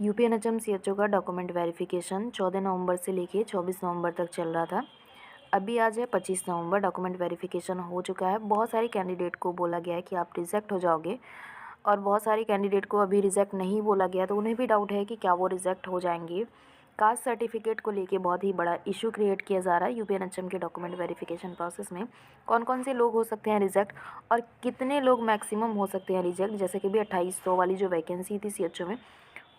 UP NHM CHO का document verification 14 नवंबर से लेके 24 नवंबर तक चल रहा था। अभी आज है 25 नवंबर, डॉक्यूमेंट वेरिफिकेशन हो चुका है। बहुत सारे कैंडिडेट को बोला गया है कि आप रिजेक्ट हो जाओगे और बहुत सारे कैंडिडेट को अभी रिजेक्ट नहीं बोला गया, तो उन्हें भी डाउट है कि क्या वो रिजेक्ट हो जाएंगे। कास्ट सर्टिफिकेट को लेके बहुत ही बड़ा इशू क्रिएट किया जा रहा है यूपी एनएचएम के डॉक्यूमेंट वेरिफिकेशन प्रोसेस में। कौन कौन से लोग हो सकते हैं रिजेक्ट और कितने लोग मैक्सिमम हो सकते हैं रिजेक्ट, जैसे कि भी 2800 वाली जो वैकेंसी थी सीएचओ में,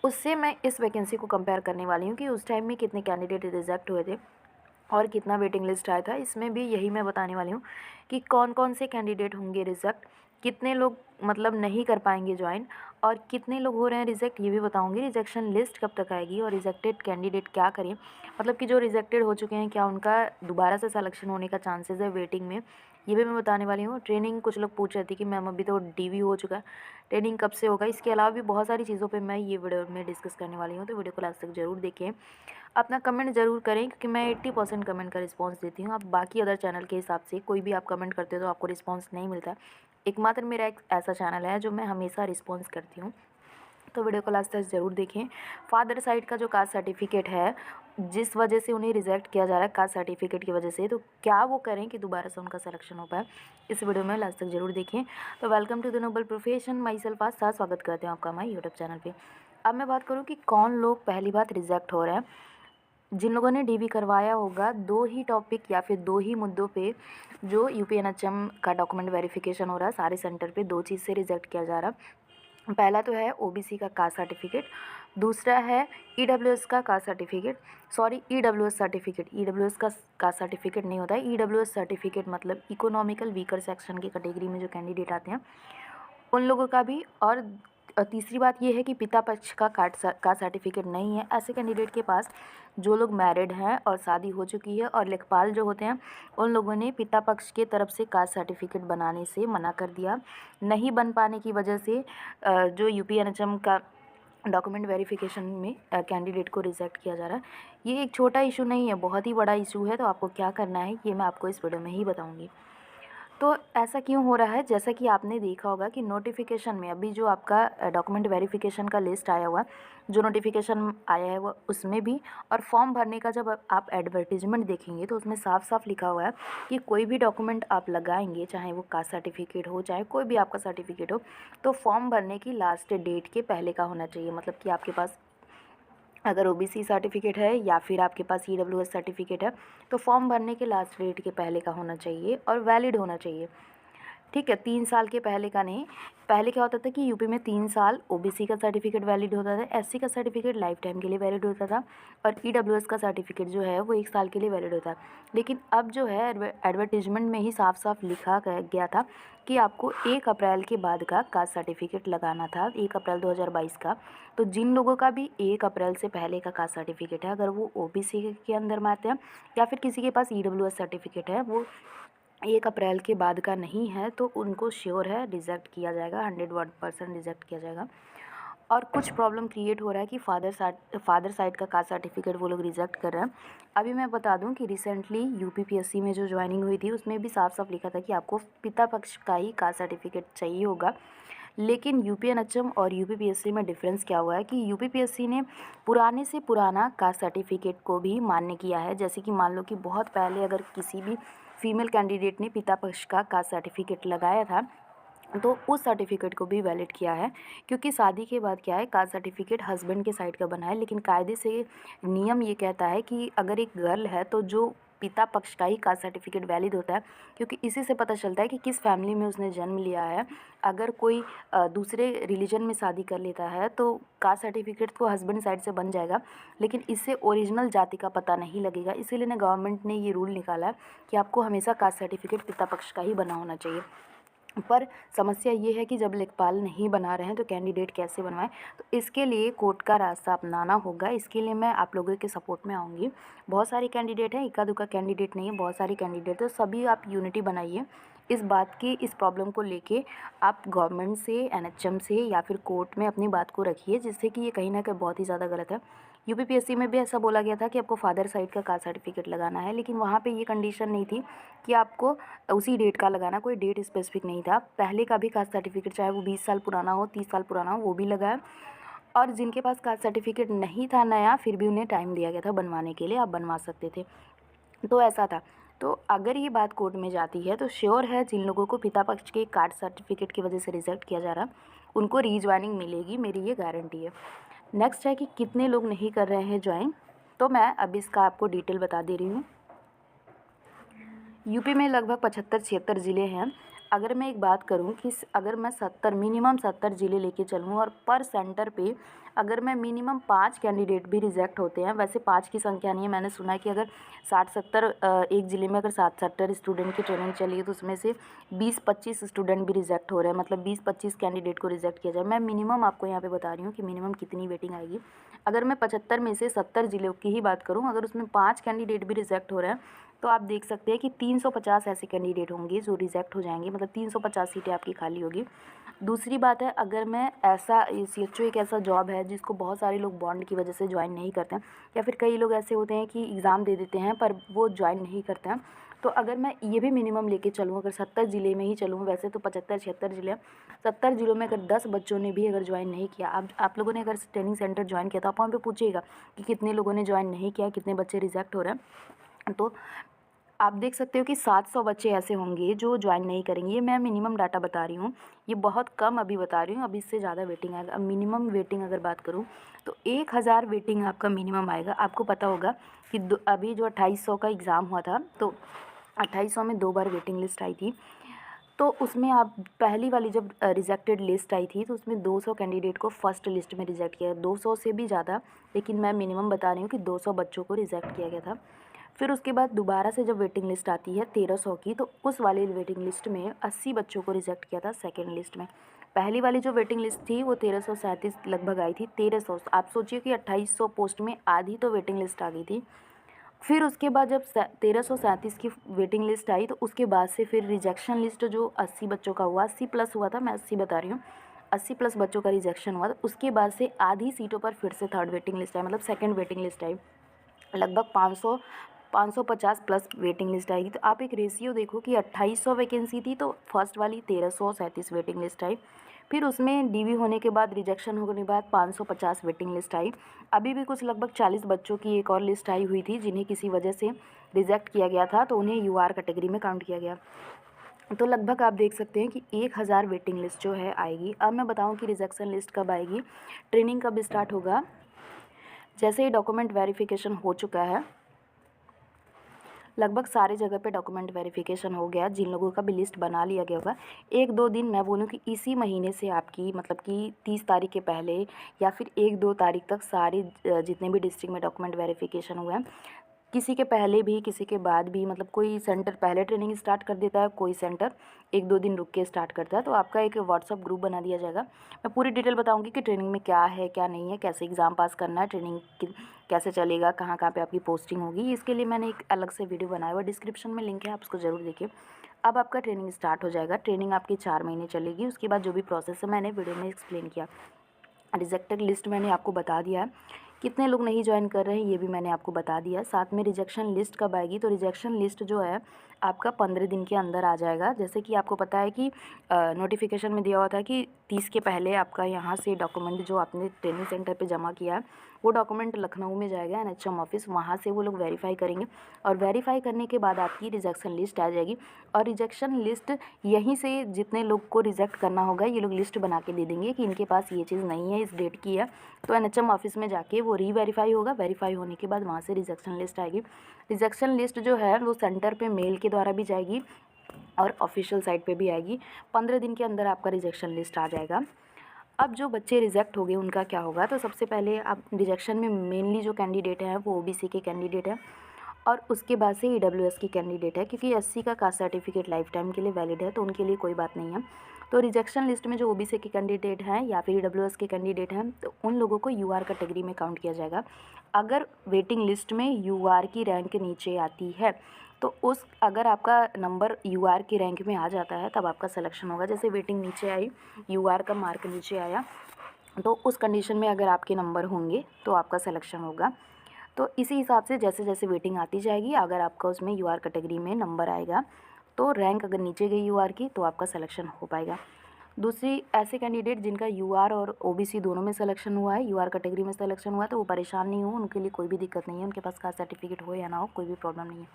उससे मैं इस वैकेंसी को कंपेयर करने वाली हूँ कि उस टाइम में कितने कैंडिडेट रिजेक्ट हुए थे और कितना वेटिंग लिस्ट आया था। इसमें भी यही मैं बताने वाली हूँ कि कौन कौन से कैंडिडेट होंगे रिजेक्ट, कितने लोग मतलब नहीं कर पाएंगे ज्वाइन और कितने लोग हो रहे हैं रिजेक्ट, ये भी बताऊंगी। रिजेक्शन लिस्ट कब तक आएगी और रिजेक्टेड कैंडिडेट क्या करें, मतलब कि जो रिजेक्टेड हो चुके हैं क्या उनका दोबारा से सिलेक्शन होने का चांसेस है वेटिंग में, ये भी मैं बताने वाली हूँ। ट्रेनिंग कुछ लोग पूछ रहे थे कि मैम अभी तो डीवी हो चुका है, ट्रेनिंग कब से होगा। इसके अलावा भी बहुत सारी चीज़ों पे मैं ये वीडियो में डिस्कस करने वाली हूँ, तो वीडियो को लास्ट तक ज़रूर देखें। अपना कमेंट ज़रूर करें क्योंकि मैं 80% कमेंट का रिस्पांस देती हूँ। आप बाकी अदर चैनल के हिसाब से कोई भी आप कमेंट करते हो तो आपको रिस्पांस नहीं मिलता। एकमात्र मेरा एक ऐसा चैनल है जो मैं हमेशा रिस्पांस करती हूँ, तो वीडियो को लास्ट तक ज़रूर देखें। फादर साइड का जो कास्ट सर्टिफिकेट है, जिस वजह से उन्हें रिजेक्ट किया जा रहा है कास्ट सर्टिफिकेट की वजह से, तो क्या वो करें कि दोबारा से उनका सिलेक्शन हो पाए, इस वीडियो में लास्ट तक ज़रूर देखें। तो welcome to the noble profession, myself आज साथ स्वागत करते हैं आपका हमारे यूट्यूब चैनल पे। अब मैं बात करूँ कि कौन लोग पहली बात रिजेक्ट हो रहे हैं। जिन लोगों ने डीवी करवाया होगा, दो ही टॉपिक या फिर दो ही मुद्दों पे जो यूपी एनएचएम का डॉक्यूमेंट वेरिफिकेशन हो रहा है, सारे सेंटर पे दो चीज़ से रिजेक्ट किया जा रहा है। पहला तो है ओबीसी का कास्ट सर्टिफिकेट, दूसरा है ईडब्ल्यूएस का caste certificate. Sorry, EWS certificate, EWS का कास्ट सर्टिफिकेट नहीं होता है। ईडब्ल्यूएस सर्टिफिकेट मतलब इकोनॉमिकल वीकर सेक्शन की कैटेगरी में जो कैंडिडेट आते हैं उन लोगों का भी। और तीसरी बात ये है कि पिता पक्ष का कास्ट सर्टिफिकेट नहीं है ऐसे कैंडिडेट के पास, जो लोग मैरिड हैं और शादी हो चुकी है। और लेखपाल जो होते हैं उन लोगों ने पिता पक्ष के तरफ से कास्ट सर्टिफिकेट बनाने से मना कर दिया। नहीं बन पाने की वजह से जो यूपी एनएचएम का डॉक्यूमेंट वेरिफिकेशन में कैंडिडेट को रिजेक्ट किया जा रहा है। ये एक छोटा इशू नहीं है, बहुत ही बड़ा इशू है। तो आपको क्या करना है ये मैं आपको इस वीडियो में ही बताऊँगी। तो ऐसा क्यों हो रहा है, जैसा कि आपने देखा होगा कि नोटिफिकेशन में अभी जो आपका डॉक्यूमेंट वेरिफिकेशन का लिस्ट आया हुआ, जो नोटिफिकेशन आया है वो उसमें भी, और फॉर्म भरने का जब आप एडवर्टीजमेंट देखेंगे तो उसमें साफ साफ लिखा हुआ है कि कोई भी डॉक्यूमेंट आप लगाएंगे, चाहे वो कास्ट सर्टिफिकेट हो चाहे कोई भी आपका सर्टिफिकेट हो, तो फॉर्म भरने की लास्ट डेट के पहले का होना चाहिए। मतलब कि आपके पास अगर ओबीसी सर्टिफिकेट है या फिर आपके पास ईडब्ल्यूएस सर्टिफिकेट है, तो फॉर्म भरने के लास्ट डेट के पहले का होना चाहिए और वैलिड होना चाहिए। ठीक है, 3 साल के पहले का नहीं। पहले क्या होता था कि यूपी में 3 साल ओबीसी का सर्टिफिकेट वैलिड होता था, एससी का सर्टिफिकेट लाइफ टाइम के लिए वैलिड होता था और ईडब्ल्यूएस का सर्टिफिकेट जो है वो 1 साल के लिए वैलिड होता है। लेकिन अब जो है एडवर्टीजमेंट में ही साफ साफ लिखा गया था कि आपको 1 अप्रैल के बाद का कास्ट सर्टिफिकेट लगाना था, 1 अप्रैल 2022 का। तो जिन लोगों का भी 1 अप्रैल से पहले का कास्ट सर्टिफिकेट है, अगर वो ओबीसी के अंदर में आते हैं या फिर किसी के पास ईडब्ल्यूएस सर्टिफिकेट है, वो 1 अप्रैल के बाद का नहीं है, तो उनको श्योर है रिजेक्ट किया जाएगा, 101% रिजेक्ट किया जाएगा। और कुछ प्रॉब्लम क्रिएट हो रहा है कि फादर साइड का कास्ट सर्टिफिकेट वो लोग रिजेक्ट कर रहे हैं। अभी मैं बता दूं कि रिसेंटली यूपीपीएससी में जो ज्वाइनिंग हुई थी उसमें भी साफ साफ लिखा था कि आपको पिता पक्ष का ही कास्ट सर्टिफिकेट चाहिए होगा। लेकिन यूपीएनएचएम और यूपीपीएससी में डिफरेंस क्या हुआ है कि यूपीपीएससी ने पुराने से पुराना कास्ट सर्टिफिकेट को भी मान्य किया है। जैसे कि मान लो कि बहुत पहले अगर किसी भी फीमेल कैंडिडेट ने पिता पक्ष का कास्ट सर्टिफिकेट लगाया था, तो उस सर्टिफिकेट को भी वैलिड किया है। क्योंकि शादी के बाद क्या है, कास्ट सर्टिफिकेट हस्बैंड के साइड का बना है, लेकिन कायदे से नियम ये कहता है कि अगर एक गर्ल है तो जो पिता पक्ष का ही कास्ट सर्टिफिकेट वैलिड होता है, क्योंकि इसी से पता चलता है कि किस फैमिली में उसने जन्म लिया है। अगर कोई दूसरे रिलीजन में शादी कर लेता है तो कास्ट सर्टिफिकेट तो हस्बैंड साइड से बन जाएगा, लेकिन इससे ओरिजिनल जाति का पता नहीं लगेगा। इसीलिए ना गवर्नमेंट ने ये रूल निकाला है कि आपको हमेशा कास्ट सर्टिफिकेट पिता पक्ष का ही बना होना चाहिए। पर समस्या ये है कि जब लेखपाल नहीं बना रहे हैं तो कैंडिडेट कैसे बनवाएं। तो इसके लिए कोर्ट का रास्ता अपनाना होगा। इसके लिए मैं आप लोगों के सपोर्ट में आऊँगी। बहुत सारे कैंडिडेट हैं, इक्का दुक्का कैंडिडेट नहीं है, बहुत सारे कैंडिडेट, तो सभी आप यूनिटी बनाइए इस बात की, इस प्रॉब्लम को लेके आप गवर्नमेंट से, एनएचएम से या फिर कोर्ट में अपनी बात को रखिए, जिससे कि ये कहीं ना कहीं बहुत ही ज़्यादा गलत है। यूपीपीएससी में भी ऐसा बोला गया था कि आपको फादर साइड का कास्ट सर्टिफिकेट लगाना है, लेकिन वहाँ पे ये कंडीशन नहीं थी कि आपको उसी डेट का लगाना, कोई डेट स्पेसिफिक नहीं था। पहले का भी कास्ट सर्टिफिकेट चाहे वो 20 साल पुराना हो, 30 साल पुराना हो, वो भी लगा है। और जिनके पास कास्ट सर्टिफिकेट नहीं था नया, फिर भी उन्हें टाइम दिया गया था बनवाने के लिए, आप बनवा सकते थे। तो ऐसा था। तो अगर ये बात कोर्ट में जाती है तो श्योर है जिन लोगों को पिता पक्ष के कास्ट सर्टिफिकेट की वजह से रिजेक्ट किया जा रहा उनको रीज्वाइनिंग मिलेगी, मेरी ये गारंटी है। नेक्स्ट है कि कितने लोग नहीं कर रहे हैं ज्वाइन, तो मैं अब इसका आपको डिटेल बता दे रही हूँ। यूपी में लगभग 75-76 ज़िले हैं। अगर मैं एक बात करूं कि अगर मैं 70 मिनिमम 70 ज़िले लेके चलूं और पर सेंटर पे अगर मैं मिनिमम 5 कैंडिडेट भी रिजेक्ट होते हैं, वैसे 5 की संख्या नहीं है, मैंने सुना है कि अगर 60-70 एक ज़िले में अगर 60-70 स्टूडेंट की ट्रेनिंग चली है तो उसमें से 20-25 स्टूडेंट भी रिजेक्ट हो रहे हैं, मतलब 20-25 कैंडिडेट को रिजेक्ट किया जाए। मैं मिनिमम आपको यहाँ पे बता रही हूँ कि मिनिमम कितनी वेटिंग आएगी। अगर मैं 75 में से 70 ज़िलों की ही बात करूँ, अगर उसमें 5 कैंडिडेट भी रिजेक्ट हो रहे हैं तो आप देख सकते हैं कि 350 ऐसे कैंडिडेट होंगे जो रिजेक्ट हो जाएंगे, मतलब 350 सीटें आपकी खाली होगी। दूसरी बात है, अगर मैं ऐसा CHO एक ऐसा जॉब है जिसको बहुत सारे लोग बॉन्ड की वजह से ज्वाइन नहीं करते हैं, या फिर कई लोग ऐसे होते हैं कि एग्ज़ाम दे देते हैं पर वो ज्वाइन नहीं करते हैं। तो अगर मैं ये भी मिनिमम लेके चलूँ, अगर 70 ज़िले में ही चलूँ, वैसे तो 75-76 ज़िले, 70 ज़िलों में अगर 10 बच्चों ने भी अगर ज्वाइन नहीं किया, आप लोगों ने अगर ट्रेनिंग सेंटर ज्वाइन किया तो आप वहाँ पे पूछिएगा कि कितने लोगों ने ज्वाइन नहीं किया, कितने बच्चे रिजेक्ट हो रहे हैं। तो आप देख सकते हो कि 700 बच्चे ऐसे होंगे जो ज्वाइन नहीं करेंगे। ये मैं मिनिमम डाटा बता रही हूँ, ये बहुत कम अभी बता रही हूँ, अभी इससे ज़्यादा वेटिंग आएगा। अब मिनिमम वेटिंग अगर बात करूँ तो 1000 वेटिंग आपका मिनिमम आएगा। आपको पता होगा कि अभी जो 2800 का एग्ज़ाम हुआ था तो 2800 में 2 बार वेटिंग लिस्ट आई थी। तो उसमें आप पहली वाली जब रिजेक्टेड लिस्ट आई थी तो उसमें 200 कैंडिडेट को फर्स्ट लिस्ट में रिजेक्ट किया, 200 से भी ज़्यादा, लेकिन मैं मिनिमम बता रही हूँ कि 200 बच्चों को रिजेक्ट किया गया था। फिर उसके बाद दोबारा से जब वेटिंग लिस्ट आती है 1300 की, तो उस वाली वेटिंग लिस्ट में 80 बच्चों को रिजेक्ट किया था सेकेंड लिस्ट में। पहली वाली जो वेटिंग लिस्ट थी वो 1337 लगभग आई थी। 1300, आप सोचिए कि 2800 पोस्ट में आधी तो वेटिंग लिस्ट आ गई थी। फिर उसके बाद जब 1337 की वेटिंग लिस्ट आई तो उसके बाद से फिर रिजेक्शन लिस्ट जो 80 बच्चों का हुआ, 80 प्लस हुआ था, मैं 80 बता रही हूँ, 80 प्लस बच्चों का रिजेक्शन हुआ। तो उसके बाद से आधी सीटों पर फिर से थर्ड वेटिंग लिस्ट आई, मतलब सेकंड वेटिंग लिस्ट आई। लगभग 550 प्लस वेटिंग लिस्ट आएगी। तो आप एक रेशियो देखो कि 2800 वैकेंसी थी तो फर्स्ट वाली 1337 वेटिंग लिस्ट आई, फिर उसमें DV होने के बाद रिजेक्शन होने के बाद 550 वेटिंग लिस्ट आई। अभी भी कुछ लगभग 40 बच्चों की एक और लिस्ट आई हुई थी जिन्हें किसी वजह से रिजेक्ट किया गया था, तो उन्हें UR कैटेगरी में काउंट किया गया। तो लगभग आप देख सकते हैं कि 1000 वेटिंग लिस्ट जो है आएगी। अब मैं बताऊं कि रिजेक्शन लिस्ट कब आएगी, ट्रेनिंग कब स्टार्ट होगा। जैसे ही डॉक्यूमेंट वेरिफिकेशन हो चुका है, लगभग सारे जगह पे डॉक्यूमेंट वेरिफिकेशन हो गया, जिन लोगों का भी लिस्ट बना लिया गया होगा, 1-2 दिन मैं बोलूँ कि इसी महीने से आपकी, मतलब कि 30 तारीख के पहले या फिर 1-2 तारीख तक सारे जितने भी डिस्ट्रिक्ट में डॉक्यूमेंट वेरिफिकेशन हुए हैं, किसी के पहले भी किसी के बाद भी, मतलब कोई सेंटर पहले ट्रेनिंग स्टार्ट कर देता है, कोई सेंटर 1-2 दिन रुक के स्टार्ट करता है। तो आपका एक व्हाट्सअप ग्रुप बना दिया जाएगा। मैं पूरी डिटेल बताऊंगी कि ट्रेनिंग में क्या है क्या नहीं है, कैसे एग्ज़ाम पास करना है, ट्रेनिंग कैसे चलेगा, कहाँ कहाँ पे आपकी पोस्टिंग होगी। इसके लिए मैंने एक अलग से वीडियो बनाया हुआ, डिस्क्रिप्शन में लिंक है, आप उसको ज़रूर देखिए। अब आपका ट्रेनिंग स्टार्ट हो जाएगा। ट्रेनिंग आपकी 4 महीने चलेगी। उसके बाद जो भी प्रोसेस है मैंने वीडियो में एक्सप्लेन किया। रिजेक्टेड लिस्ट मैंने आपको बता दिया है, कितने लोग नहीं ज्वाइन कर रहे हैं ये भी मैंने आपको बता दिया। साथ में रिजेक्शन लिस्ट कब आएगी, तो रिजेक्शन लिस्ट जो है आपका 15 दिन के अंदर आ जाएगा। जैसे कि आपको पता है कि नोटिफिकेशन में दिया हुआ था कि 30 के पहले आपका यहाँ से डॉक्यूमेंट जो आपने ट्रेनिंग सेंटर पे जमा किया है वो डॉक्यूमेंट लखनऊ में जाएगा NHM ऑफिस, वहाँ से वो लोग वेरीफाई करेंगे और वेरीफाई करने के बाद आपकी रिजेक्शन लिस्ट आ जाएगी। और रिजेक्शन लिस्ट यहीं से जितने लोग को रिजेक्ट करना होगा ये लोग लिस्ट बना के दे देंगे कि इनके पास ये चीज़ नहीं है, इस डेट की है, तो NHM ऑफिस में जाके वो रीवेरीफाई होगा। वेरीफाई होने के बाद वहाँ से रिजेक्शन लिस्ट आएगी। रिजेक्शन लिस्ट जो है वो सेंटर पे मेल के द्वारा भी जाएगी और ऑफिशियल साइट पे भी आएगी। 15 दिन के अंदर आपका रिजेक्शन लिस्ट आ जाएगा। अब जो बच्चे रिजेक्ट हो गए उनका क्या होगा, तो सबसे पहले आप रिजेक्शन में मेनली जो कैंडिडेट हैं वो OBC के कैंडिडेट हैं और उसके बाद से EWS की कैंडिडेट है, क्योंकि SC का कास्ट सर्टिफिकेट लाइफ टाइम के लिए वैलिड है तो उनके लिए कोई बात नहीं है। तो रिजेक्शन लिस्ट में जो OBC के कैंडिडेट हैं या फिर EWS के कैंडिडेट हैं तो उन लोगों को UR कैटेगरी में काउंट किया जाएगा। अगर वेटिंग लिस्ट में UR की रैंक नीचे आती है तो अगर आपका नंबर UR की रैंक में आ जाता है तब आपका सिलेक्शन होगा। जैसे वेटिंग नीचे आई, UR का मार्क नीचे आया, तो उस कंडीशन में अगर आपके नंबर होंगे तो आपका सिलेक्शन होगा। तो इसी हिसाब से जैसे जैसे वेटिंग आती जाएगी, अगर आपका उसमें UR कैटेगरी में नंबर आएगा तो रैंक अगर नीचे गई UR की तो आपका सिलेक्शन हो पाएगा। दूसरी ऐसे कैंडिडेट जिनका यूआर और ओबीसी दोनों में सिलेक्शन हुआ है, यूआर कैटेगरी में सिलेक्शन हुआ है, तो वो परेशान नहीं हो, उनके लिए कोई भी दिक्कत नहीं है, उनके पास कास्ट सर्टिफिकेट हो या ना हो कोई भी प्रॉब्लम नहीं है।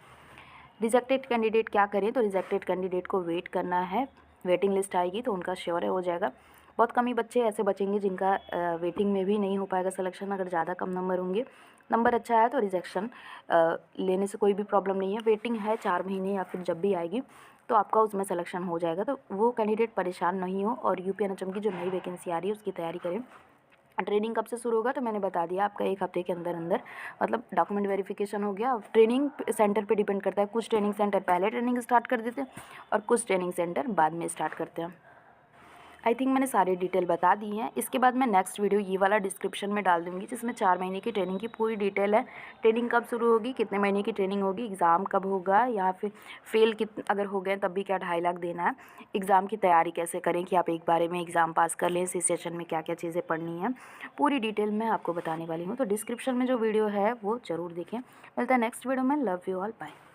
रिजेक्टेड कैंडिडेट क्या करें, तो रिजेक्टेड कैंडिडेट को वेट करना है, वेटिंग लिस्ट आएगी तो उनका श्योर है हो जाएगा। बहुत कम ही बच्चे ऐसे बचेंगे जिनका वेटिंग में भी नहीं हो पाएगा सिलेक्शन। अगर ज़्यादा कम नंबर होंगे, नंबर अच्छा है तो रिजेक्शन लेने से कोई भी प्रॉब्लम नहीं है। वेटिंग है 4 महीने या फिर जब भी आएगी तो आपका उसमें सिलेक्शन हो जाएगा। तो वो कैंडिडेट परेशान नहीं हो और यूपीएनएचएम की जो नई वैकेंसी आ रही है उसकी तैयारी करें। ट्रेनिंग कब से शुरू होगा, तो मैंने बता दिया आपका 1 हफ्ते के अंदर अंदर, मतलब डॉक्यूमेंट वेरिफिकेशन हो गया। ट्रेनिंग सेंटर पे डिपेंड करता है, कुछ ट्रेनिंग सेंटर पहले ट्रेनिंग स्टार्ट कर देते हैं और कुछ ट्रेनिंग सेंटर बाद में स्टार्ट करते हैं। आई थिंक मैंने सारी डिटेल बता दी हैं। इसके बाद मैं नेक्स्ट वीडियो ये वाला डिस्क्रिप्शन में डाल दूँगी जिसमें 4 महीने की ट्रेनिंग की पूरी डिटेल है। ट्रेनिंग कब शुरू होगी, कितने महीने की ट्रेनिंग होगी, एग्ज़ाम कब होगा, या फिर फेल अगर हो गए तब भी क्या 2.5 लाख देना है, एग्ज़ाम की तैयारी कैसे करें कि आप एक बारे में एग्ज़ाम पास कर लें, इस सेशन में क्या क्या चीज़ें पढ़नी है, पूरी डिटेल मैं आपको बताने वाली हूँ। तो डिस्क्रिप्शन में जो वीडियो है वो ज़रूर देखें। मिलता है नेक्स्ट वीडियो में। Love you all, bye.